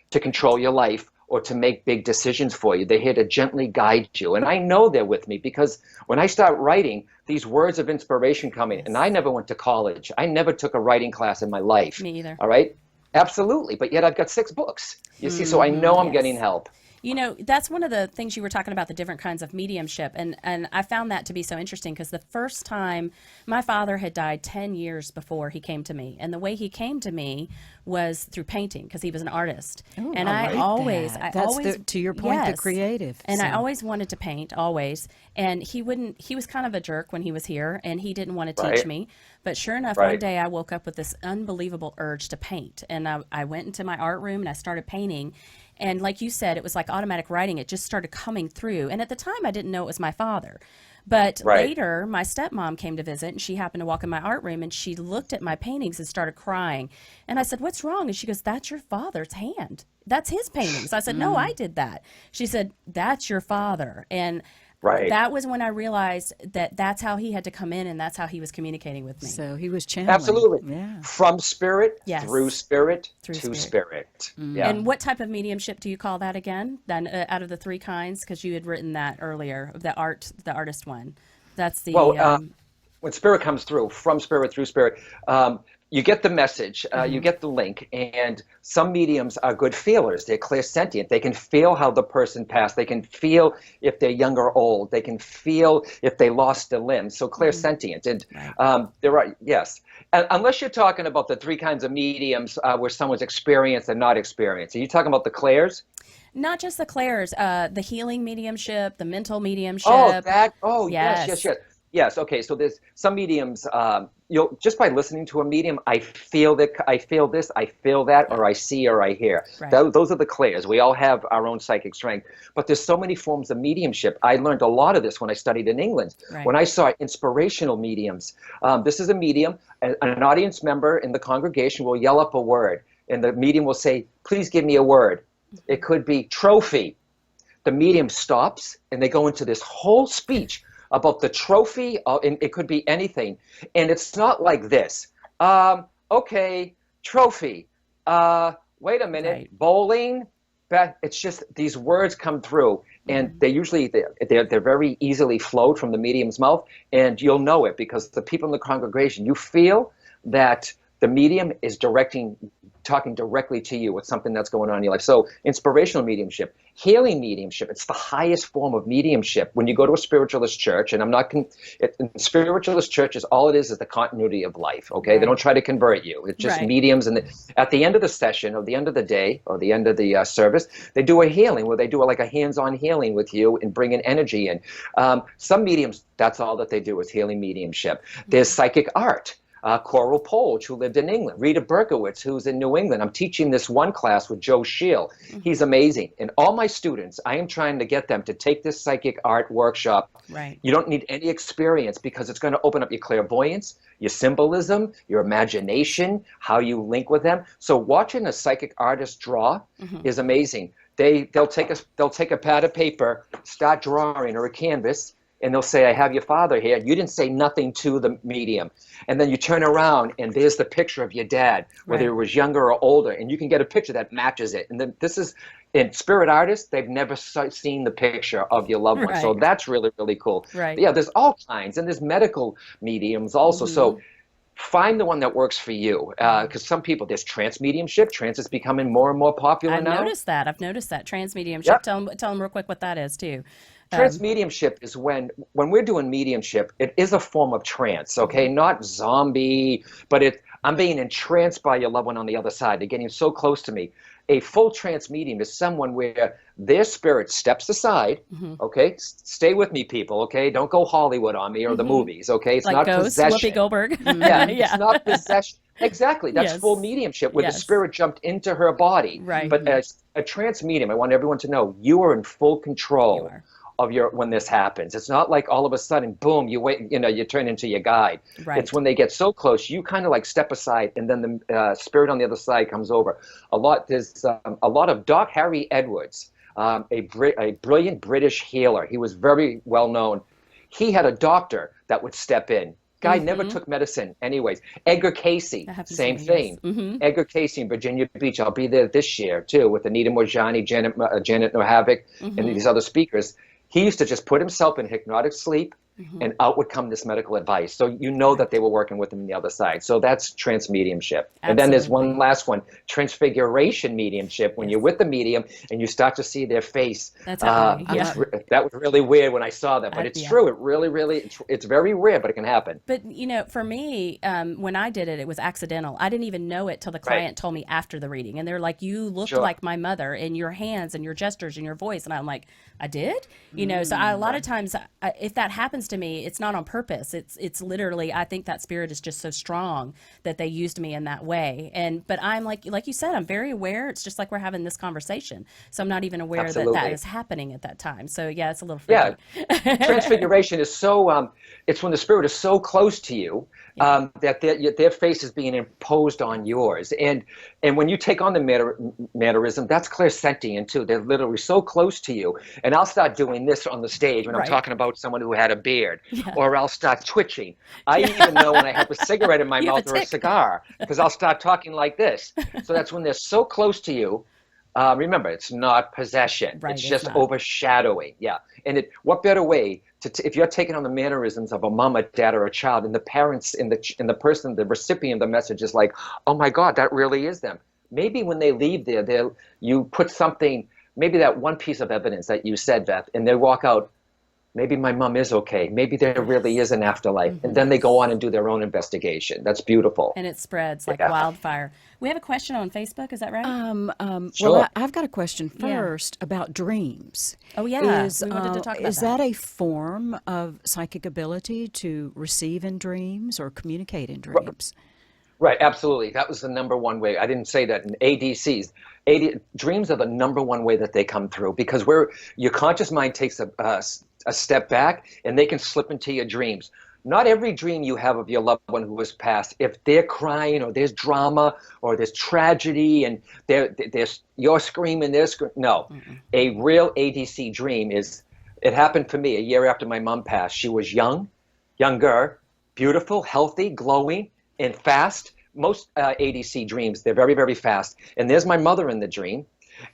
to control your life or to make big decisions for you. They're here to gently guide you. And I know they're with me, because when I start writing, these words of inspiration come in. And I never went to college. I never took a writing class in my life. Me either. All right? Absolutely. But yet I've got 6 books. You see, so I know I'm getting help. You know, that's one of the things you were talking about, the different kinds of mediumship. And I found that to be so interesting, because the first time, my father had died 10 years before he came to me. And the way he came to me was through painting, because he was an artist. Ooh, And I I like always, that. I That's always, to your point, the yes. creative. And I So- always wanted to paint, always. And he was kind of a jerk when he was here, and he didn't want to teach Right. me. But sure enough, Right. one day I woke up with this unbelievable urge to paint. And I went into my art room and I started painting. And like you said, it was like automatic writing. It just started coming through. And at the time, I didn't know it was my father. But Right. later, my stepmom came to visit, and she happened to walk in my art room, and she looked at my paintings and started crying. And I said, "What's wrong?" And she goes, "That's your father's hand. That's his paintings." I said, "No, I did that." She said, "That's your father." And Right. that was when I realized that that's how he had to come in, and that's how he was communicating with me. So he was channeling. Absolutely. Yeah. From spirit, Yes. through spirit, Through to spirit. spirit. Yeah. And what type of mediumship do you call that again? Then out of the 3 kinds, because you had written that earlier, the artist one. That's the Well, when spirit comes through, from spirit, through spirit, you get the message, you get the link, and some mediums are good feelers. They're clairsentient. They can feel how the person passed. They can feel if they're young or old. They can feel if they lost a limb. So clairsentient. And there are, yes. Unless you're talking about the 3 kinds of mediums where someone's experienced and not experienced. Are you talking about the clairs? not just the clairs, the healing mediumship, the mental mediumship. Yes. Yes. Okay. So there's some mediums. You'll just by listening to a medium, I feel that, I feel this, I feel that, or I see, or I hear. Right. Those are the clairs. We all have our own psychic strength, but there's so many forms of mediumship. I learned a lot of this when I studied in England. Right. When I saw inspirational mediums, this is a medium. An audience member in the congregation will yell up a word, and the medium will say, "Please give me a word." It could be trophy. The medium stops, and they go into this whole speech about the trophy, and it could be anything. And it's not like this. Okay, trophy. Wait a minute, Right. bowling. It's just these words come through, and they usually they're very easily flowed from the medium's mouth, and you'll know it because the people in the congregation, you feel that the medium is talking directly to you with something that's going on in your life. So inspirational mediumship, healing mediumship, it's the highest form of mediumship. When you go to a spiritualist church, and spiritualist churches, all it is the continuity of life, okay? Right. They don't try to convert you. It's just Right. mediums. And at the end of the session, or the end of the day, or the end of the service, they do a healing where they do like a hands-on healing with you and bring an energy in. Some mediums, that's all that they do is healing mediumship. There's psychic art. Coral Polge, who lived in England. Rita Berkowitz, who's in New England. I'm teaching this one class with Joe Scheel. He's amazing. And all my students, I am trying to get them to take this psychic art workshop. Right. You don't need any experience because it's going to open up your clairvoyance, your symbolism, your imagination, how you link with them. So watching a psychic artist draw is amazing. They'll take a pad of paper, start drawing, or a canvas, and they'll say, "I have your father here." You didn't say nothing to the medium. And then you turn around, and there's the picture of your dad, whether Right. it was younger or older, and you can get a picture that matches it. And then in spirit artists, they've never seen the picture of your loved one. So Right. that's really, really cool. Right. But yeah, there's all kinds, and there's medical mediums also. So find the one that works for you, because some people, there's trance mediumship. Trance is becoming more and more popular I've now. noticed that. Trans mediumship. Yep. Tell them real quick what that is, too. Trance mediumship is when we're doing mediumship, it is a form of trance, okay? Not zombie, but I'm being entranced by your loved one on the other side. They're getting so close to me. A full trance medium is someone where their spirit steps aside. Okay, stay with me, people. Okay, don't go Hollywood on me or the movies. Okay, it's Like not Ghost, possession. Whoopi Goldberg. Yeah, it's not possession. Exactly, that's Yes. full mediumship where the Yes. spirit jumped into her body. Right. But as a trance medium, I want everyone to know you are in full control You are. of your when this happens. It's not like all of a sudden, boom, you turn into your guide. Right. It's when they get so close, you kind of like step aside, and then the spirit on the other side comes over. There's a lot of Doc Harry Edwards, a brilliant British healer. He was very well known. He had a doctor that would step in. Guy never took medicine anyways. Edgar Casey, same thing. Edgar Casey in Virginia Beach. I'll be there this year too with Anita Morjani, Janet Nohavik, and these other speakers. He used to just put himself in hypnotic sleep, and out would come this medical advice. So you know that they were working with him on the other side. So that's trance mediumship. And then there's one last one, transfiguration mediumship, when you're with the medium and you start to see their face. That's happening. That was really weird when I saw that, but it's true. It really, it's very rare, but it can happen. But, for me, when I did it, it was accidental. I didn't even know it till the client told me after the reading. And they're like, you looked like my mother in your hands and your gestures and your voice. And I'm like, I did? So a lot of times, if that happens to me, it's not on purpose. It's literally, I think that spirit is just so strong that they used me in that way. But I'm like you said, I'm very aware. It's just like we're having this conversation. So I'm not even aware that is happening at that time. So yeah, it's a little freaky. Yeah. Transfiguration is so, it's when the spirit is so close to you that their face is being imposed on yours. And when you take on the mannerism, that's clairsentient too. They're literally so close to you. And I'll start doing this on the stage when I'm talking about someone who had a beard, or I'll start twitching. I even know when I have a cigarette in my mouth or a cigar, because I'll start talking like this. So that's when they're so close to you. Remember, it's not possession. Right, it's just not. overshadowing. Yeah. And what better way if you're taking on the mannerisms of a mom, a dad, or a child, and the parents and the person, the recipient of the message is like, oh my God, that really is them. Maybe when they leave there, you put something, maybe that one piece of evidence that you said, Beth, and they walk out, maybe my mom is okay. Maybe there really is an afterlife. And then they go on and do their own investigation. That's beautiful. And it spreads like wildfire. We have a question on Facebook. Is that right? Sure. Well, I've got a question first about dreams. Oh, yeah. We wanted to talk about is that a form of psychic ability to receive in dreams or communicate in dreams? Right, absolutely. That was the number one way. I didn't say that in ADCs. Dreams are the number one way that they come through, because your conscious mind takes a step back and they can slip into your dreams. Not every dream you have of your loved one who has passed, if they're crying or there's drama or there's tragedy and you're screaming, no. A real ADC dream it happened for me a year after my mom passed. She was younger, beautiful, healthy, glowing, and fast. Most ADC dreams, they're very, very fast. And there's my mother in the dream.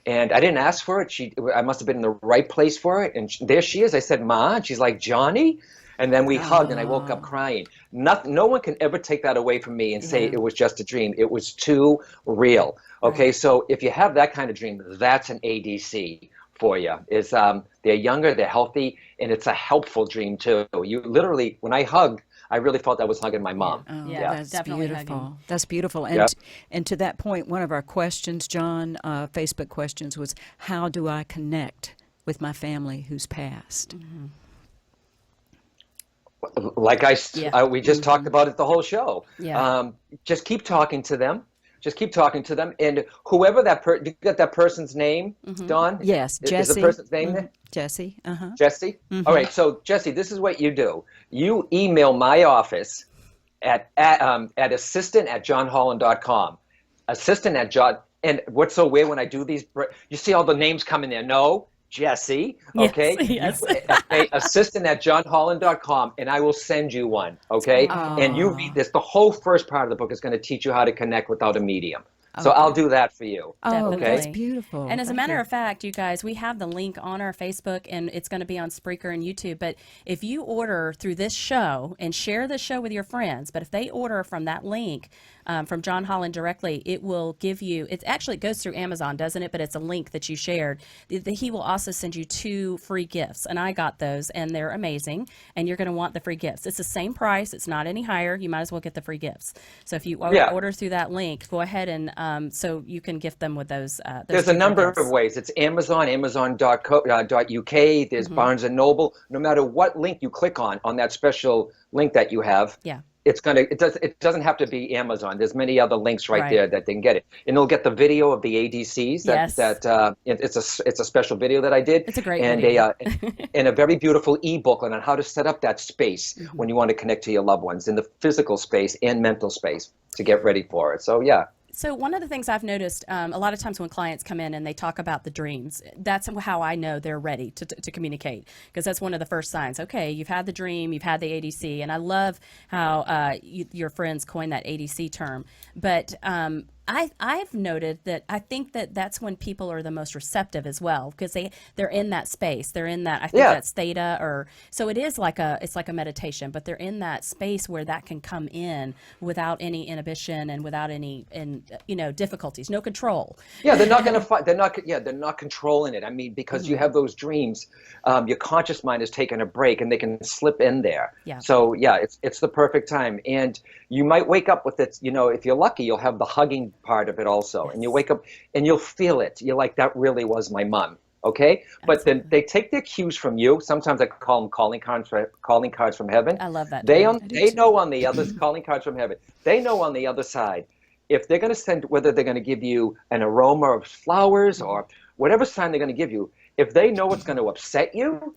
And I didn't ask for it. I must have been in the right place for it. And there she is. I said, Ma. And she's like, Johnny? And then we hugged, and I woke up crying. No one can ever take that away from me and say it was just a dream. It was too real. Okay, so if you have that kind of dream, that's an ADC for you. They're younger, they're healthy, and it's a helpful dream too. You literally, when I hugged, I really felt I was hugging my mom. That's definitely beautiful. hugging. That's beautiful. And to that point, one of our questions, John, Facebook questions, was how do I connect with my family who's passed? Like we just talked about it the whole show. Yeah. Just keep talking to them. And whoever you got that person's name, Dawn? Yes, Jesse. Is the person's name there? Jesse. Jesse? All right, so Jesse, this is what you do. You email my office at assistant@johnholland.com. And what's so weird when I do these, you see all the names coming there. No, Jesse, okay? Yes. Assistant@johnholland.com, and I will send you one, okay? And you read this. The whole first part of the book is going to teach you how to connect without a medium. So I'll do that for you. Oh, Definitely. that's beautiful. And as a Thank matter you. of fact, you guys, we have the link on our Facebook and it's going to be on Spreaker and YouTube. But if you order through this show and share this show with your friends, but if they order from that link from John Holland directly, it will give you, it actually goes through Amazon, doesn't it? But it's a link that you shared. He will also send you 2 free gifts. And I got those and they're amazing. And you're going to want the free gifts. It's the same price. It's not any higher. You might as well get the free gifts. So if you order through that link, go ahead and so you can gift them with those. There's a number of ways. It's Amazon, Amazon.uk. There's Barnes and Noble. No matter what link you click on that special link that you have, it doesn't have to be Amazon. There's many other links right there that they can get it, and they'll get the video of the ADCs. It's a special video that I did. It's a great video. And a very beautiful ebook on how to set up that space when you want to connect to your loved ones in the physical space and mental space to get ready for it. So yeah. So one of the things I've noticed a lot of times when clients come in and they talk about the dreams, that's how I know they're ready to communicate, because that's one of the first signs. Okay, you've had the dream, you've had the ADC, and I love how your friends coined that ADC term. But I've noted that I think that that's when people are the most receptive as well, because they're in that space. They're in that, I think that's theta, or so it is like it's like a meditation, but they're in that space where that can come in without any inhibition and without any difficulties, no control. Yeah, they're not going to fight. They're not controlling it. I mean, because you have those dreams, your conscious mind is taking a break and they can slip in there. Yeah. So yeah, it's the perfect time. And you might wake up with it, if you're lucky, you'll have the hugging part of it also. And you wake up and you'll feel it. You're like, that really was my mom. Okay. But then they take their cues from you. Sometimes I call them calling cards from heaven. I love that. They know on the other calling cards from heaven. They know on the other side, if they're going to send, whether they're going to give you an aroma of flowers or whatever sign they're going to give you, if they know it's going to upset you,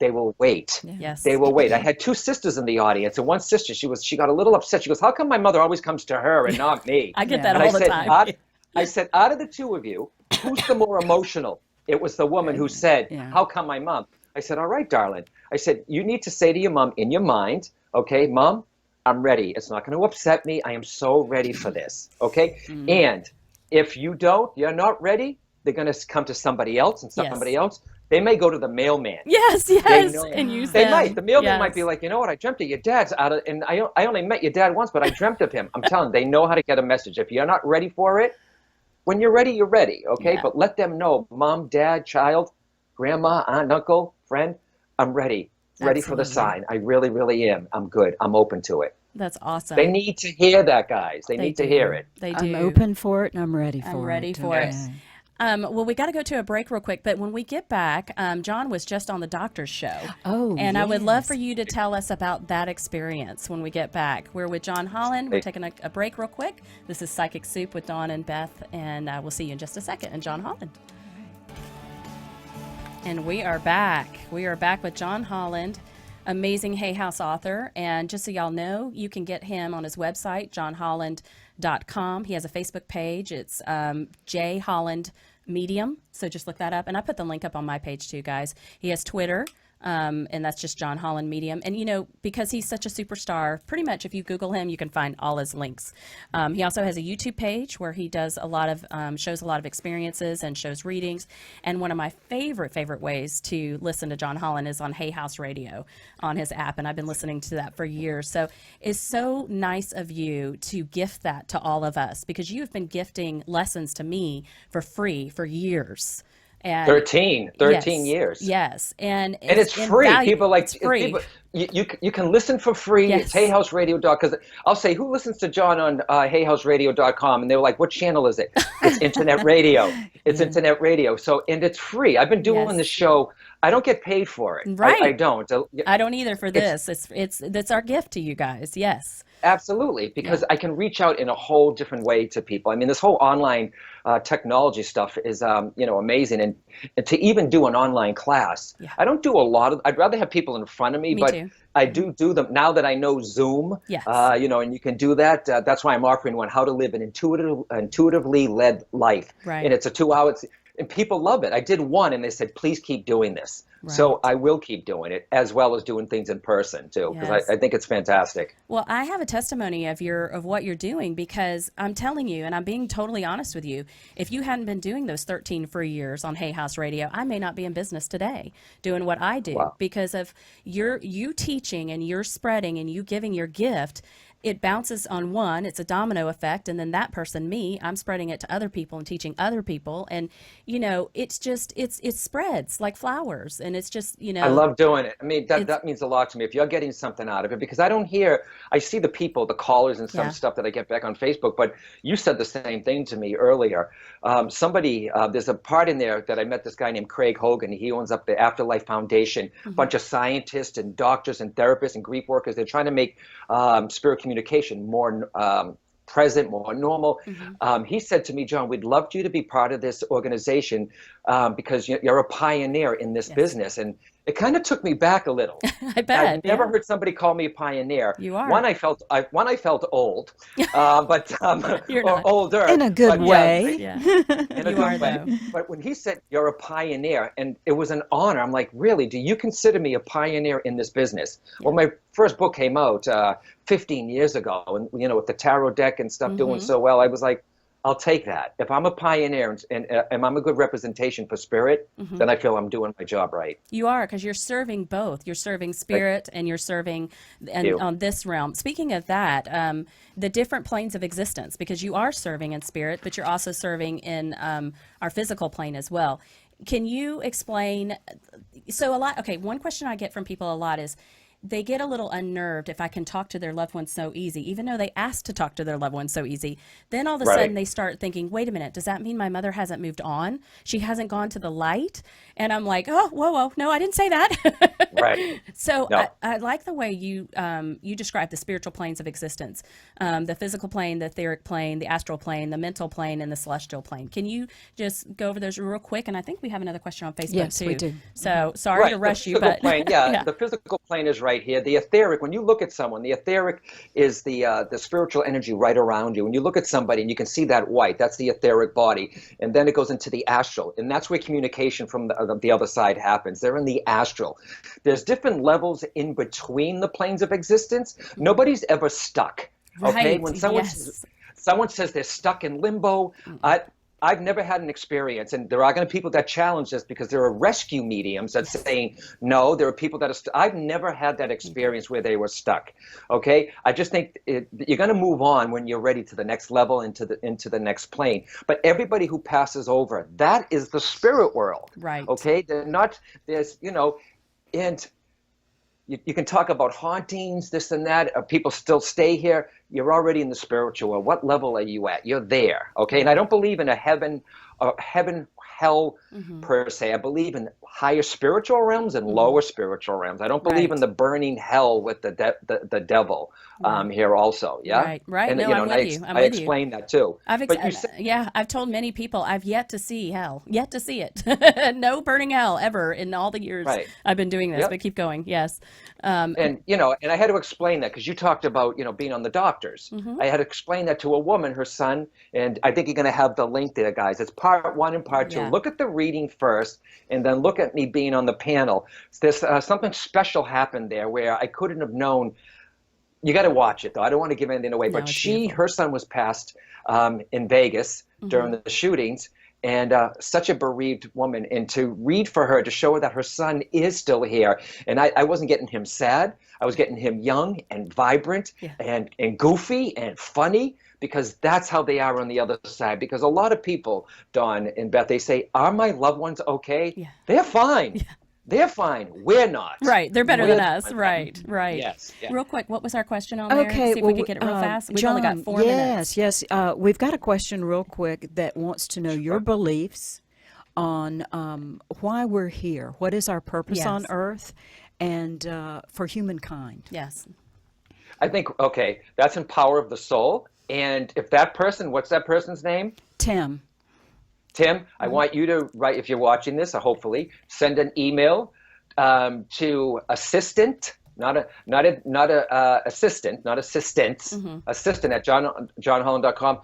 they will wait. Yes. They will wait. I had 2 sisters in the audience, and one sister, she got a little upset. She goes, "How come my mother always comes to her and not me?" I get that all the time. I said, out of the 2 of you, who's the more emotional? It was the woman who said, "How come my mom?" I said, "All right, darling." I said, "You need to say to your mom in your mind, okay, Mom, I'm ready. It's not going to upset me. I am so ready for this." Okay. And if you're not ready, they're going to come to somebody else and somebody else. They may go to the mailman. Yes, and use They them. might. The mailman might be like, "You know what? I dreamt of your dad's and I only met your dad once, but I dreamt of him." I'm telling you, they know how to get a message. If you're not ready for it, when you're ready, you're ready. Okay. Yeah. But let them know, Mom, Dad, child, grandma, aunt, uncle, friend, I'm ready. Ready for the sign. I really, really am. I'm good. I'm open to it. That's awesome. They need to hear that, guys. They need to hear it. They do. I'm open for it and I'm ready for it. I'm ready for it. Well, we got to go to a break real quick, but when we get back, John was just on the doctor's show. And I would love for you to tell us about that experience when we get back. We're with John Holland. We're taking a break real quick. This is Psychic Soup with Dawn and Beth, and we'll see you in just a second. And John Holland. And we are back. We are back with John Holland, amazing Hay House author. And just so y'all know, you can get him on his website, johnholland.com. He has a Facebook page. It's J Holland Medium. So just look that up. And I put the link up on my page too, guys. He has Twitter. And that's just John Holland Medium. And, because he's such a superstar, pretty much if you Google him, you can find all his links. He also has a YouTube page where he does shows a lot of experiences and shows readings. And one of my favorite ways to listen to John Holland is on Hay House Radio on his app. And I've been listening to that for years. So it's so nice of you to gift that to all of us, because you have been gifting lessons to me for free for years. And 13 years. Yes. And it's free. People it's free. You can listen for free. Yes. It's HayHouseRadio.com. Because I'll say, who listens to John on HayHouseRadio.com? And they were like, what channel is it? It's internet radio. It's internet radio. So, and it's free. I've been doing the show. I don't get paid for it. Right. I don't. I don't either for this. It's our gift to you guys. Yes. Absolutely, because I can reach out in a whole different way to people. I mean, this whole online technology stuff is, amazing. And to even do an online class, I don't do a lot of. I'd rather have people in front of me, but too. I do them now that I know Zoom. Yes. And you can do that. That's why I'm offering one: how to live an intuitively led life. Right. And it's a 2 hours. and people love it. I did one and they said, please keep doing this. Right. So I will keep doing it, as well as doing things in person too, because Yes. I think it's fantastic. Well, I have a testimony of what you're doing, because I'm telling you, and I'm being totally honest with you, if you hadn't been doing those 13 free years on Hay House Radio, I may not be in business today doing what I do. Wow. Because of you teaching and you're spreading and you giving your gift. It bounces on one, it's a domino effect, and then that person, me, I'm spreading it to other people and teaching other people, and it's just it spreads like flowers, and it's just I love doing it. I mean, that means a lot to me. If you're getting something out of it, because I see the people, the callers, and some Yeah. stuff that I get back on Facebook. But you said the same thing to me earlier. There's a part in there that I met this guy named Craig Hogan. He owns up the Afterlife Foundation. A bunch of scientists and doctors and therapists and grief workers. They're trying to make spirit communication more present, more normal. He said to me, John, we'd love you to be part of this organization because you're a pioneer in this business. And it kind of took me back a little. I bet. I've never heard somebody call me a pioneer. You are. One, I felt old, but You're or not. older In a good but way. Yeah. in a You good are, way. though. But when he said you're a pioneer, and it was an honor, I'm like, really? Do you consider me a pioneer in this business? Well, my first book came out 15 years ago, and with the tarot deck and stuff doing so well, I was like, I'll take that. If I'm a pioneer and I'm a good representation for spirit, then I feel I'm doing my job right. You are, because you're serving both. You're serving spirit and you're serving on this realm. Speaking of that, the different planes of existence, because you are serving in spirit, but you're also serving in our physical plane as well. Can you explain? One question I get from people a lot is, they get a little unnerved if I can talk to their loved ones so easy, even though they asked to talk to their loved ones so easy. Then all of a sudden they start thinking, wait a minute, does that mean my mother hasn't moved on? She hasn't gone to the light? And I'm like, oh, whoa, no, I didn't say that. Right. So No. I like the way you describe the spiritual planes of existence, the physical plane, the etheric plane, the astral plane, the mental plane, and the celestial plane. Can you just go over those real quick? And I think we have another question on Facebook Yes, too. we do. So sorry to rush the you, physical but plane, the physical plane is right here. The etheric, when you look at someone, the etheric is the spiritual energy right around you. When you look at somebody and you can see that white, that's the etheric body. And then it goes into the astral. And that's where communication from the other side happens. They're in the astral. There's different levels in between the planes of existence. Nobody's ever stuck. Okay? Right, When someone says they're stuck in limbo, I've never had an experience, and there are going to be people that challenge this because there are rescue mediums that saying no. There are people that are. I've never had that experience where they were stuck. Okay, I just think you're going to move on when you're ready to the next level, into the next plane. But everybody who passes over, that is the spirit world. Right. Okay, they're not. There's and. You can talk about hauntings, this and that. People still stay here. You're already in the spiritual world. What level are you at? You're there, okay? And I don't believe in a heaven, hell per se. I believe in higher spiritual realms and lower spiritual realms. I don't believe in the burning hell with the devil here also. Yeah, Right. And, No, I'm with you. I explain that too. I've told many people I've yet to see hell, yet to see it. No burning hell ever in all the years I've been doing this. Yep. But keep going. Yes. And I had to explain that because you talked about being on the doctors. I had to explain that to a woman, her son, and I think you're going to have the link there, guys. It's part 1 and part 2. Yeah. Look at the reading first, and then look at me being on the panel. There's something special happened there where I couldn't have known. You got to watch it though. I don't want to give anything away, but her son was passed in Vegas during the shootings. And such a bereaved woman, and to read for her, to show her that her son is still here. And I wasn't getting him sad. I was getting him young and vibrant and goofy and funny, because that's how they are on the other side. Because a lot of people, Dawn and Beth, they say, are my loved ones okay? Yeah. They're fine. Yeah. They're fine. We're not. Right. They're better than us. Right. Yes. Yeah. Real quick, what was our question on there? Okay. See if we could get it real fast. We've John, only got 4 minutes. Yes. We've got a question real quick that wants to know your beliefs on why we're here. What is our purpose on Earth and for humankind? Yes. I think, that's in Power of the Soul. And if that person, what's that person's name? Tim, I want you to write, if you're watching this, or send an email to assistant, assistant at johnholland.com.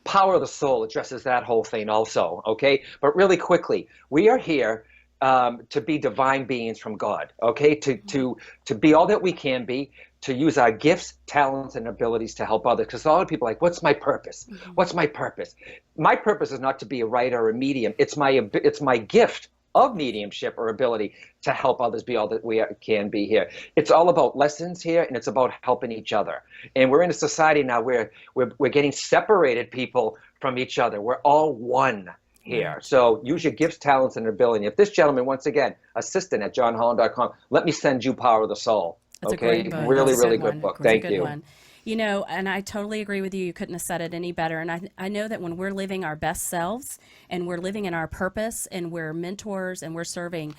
Power of the Soul addresses that whole thing also, okay? But really quickly, we are here to be divine beings from God, okay? To be all that we can be, to use our gifts, talents, and abilities to help others. Because a lot of people are like, what's my purpose? What's my purpose? My purpose is not to be a writer or a medium. It's my gift of mediumship or ability to help others be all that we can be here. It's all about lessons here, and it's about helping each other. And we're in a society now where we're getting separated people from each other. We're all one here. So use your gifts, talents, and ability. If this gentleman, once again, assistant at johnholland.com, let me send you Power of the Soul. That's okay, a great book. really, That's a really good good one. book. It's a Thank good you. one. You know, and I totally agree with you. You couldn't have said it any better. And I know that when we're living our best selves and we're living in our purpose and we're mentors and we're serving,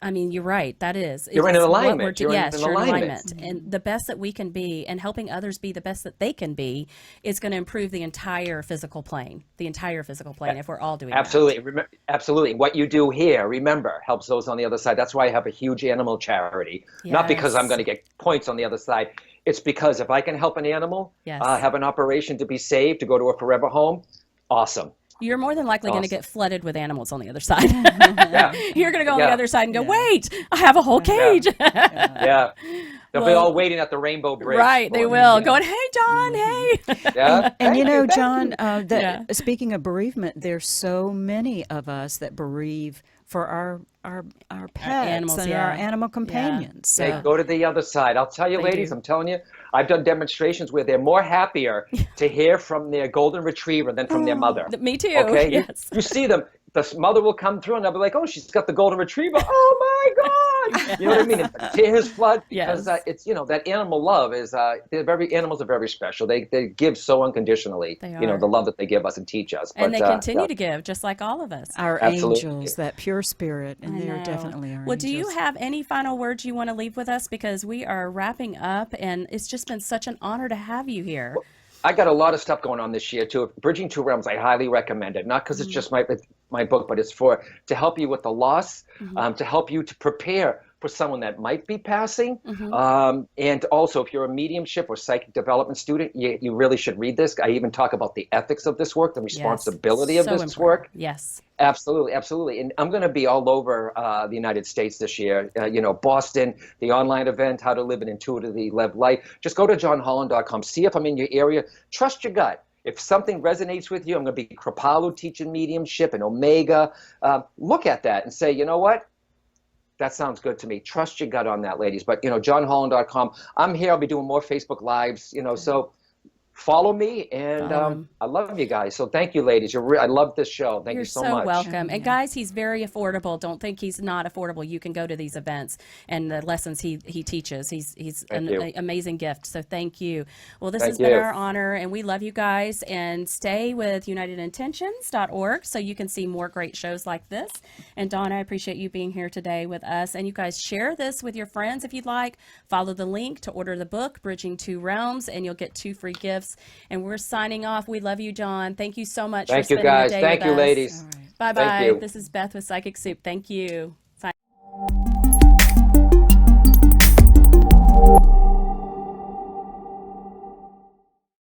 I mean, you're right. That is. You're in It's what alignment. we're You're in alignment. And the best that we can be and helping others be the best that they can be is going to improve the entire physical plane, if we're all doing Absolutely. Absolutely. What you do here, remember, helps those on the other side. That's why I have a huge animal charity. Not because I'm going to get points on the other side. It's because if I can help an animal have an operation to be saved, to go to a forever home, awesome. You're more than likely going to get flooded with animals on the other side. You're going to go on the other side and go, wait, I have a whole cage. They'll be all waiting at the Rainbow Bridge. Right, they will. Going, hey, John, hey. And you know, John, speaking of bereavement, there's so many of us that bereave for our pets animals, and our animal companions. So. They go to the other side. I'll tell you, ladies, I'm telling you, I've done demonstrations where they're more happier to hear from their golden retriever than from their mother. Me too. Okay? Yes. You see them. The mother will come through and they'll be like, oh, she's got the golden retriever. Oh, my God. You know what I mean? And tears flood. Because it's, you know, that animal love is, animals are very special. They give so unconditionally, you know, the love that they give us and teach us. And they continue to give, just like all of us. Our angels, that pure spirit, and they're definitely our angels. Well, do you have any final words you want to leave with us? Because we are wrapping up, and it's just been such an honor to have you here. Well, I got a lot of stuff going on this year too. Bridging Two Realms, I highly recommend it. Not because it's just my book, but it's to help you with the loss, to help you to prepare for someone that might be passing. And also, if you're a mediumship or psychic development student, you really should read this. I even talk about the ethics of this work, the responsibility of this work. Yes. Absolutely, absolutely. And I'm going to be all over the United States this year. You know, Boston, the online event, How to Live an Intuitively Lived Life. Just go to johnholland.com. See if I'm in your area. Trust your gut. If something resonates with you, I'm going to be Kripalu teaching mediumship and Omega. Look at that and say, you know what? That sounds good to me. Trust your gut on that, ladies. But, you know, johnholland.com. I'm here. I'll be doing more Facebook Lives, you know, so follow me, and I love you guys. So thank you, ladies. I love this show. Thank you so much. You're so welcome. And guys, he's very affordable. Don't think he's not affordable. You can go to these events and the lessons he teaches. He's an amazing gift. So thank you. Well, this has been our honor, and we love you guys. And stay with unitedintentions.org so you can see more great shows like this. And Dawn, I appreciate you being here today with us. And you guys share this with your friends if you'd like. Follow the link to order the book, Bridging Two Realms, and you'll get 2 free gifts. And we're signing off. We love you, John. Thank you so much for spending your day with us. Thank you, ladies. Bye-bye. This is Beth with Psychic Soup. Thank you.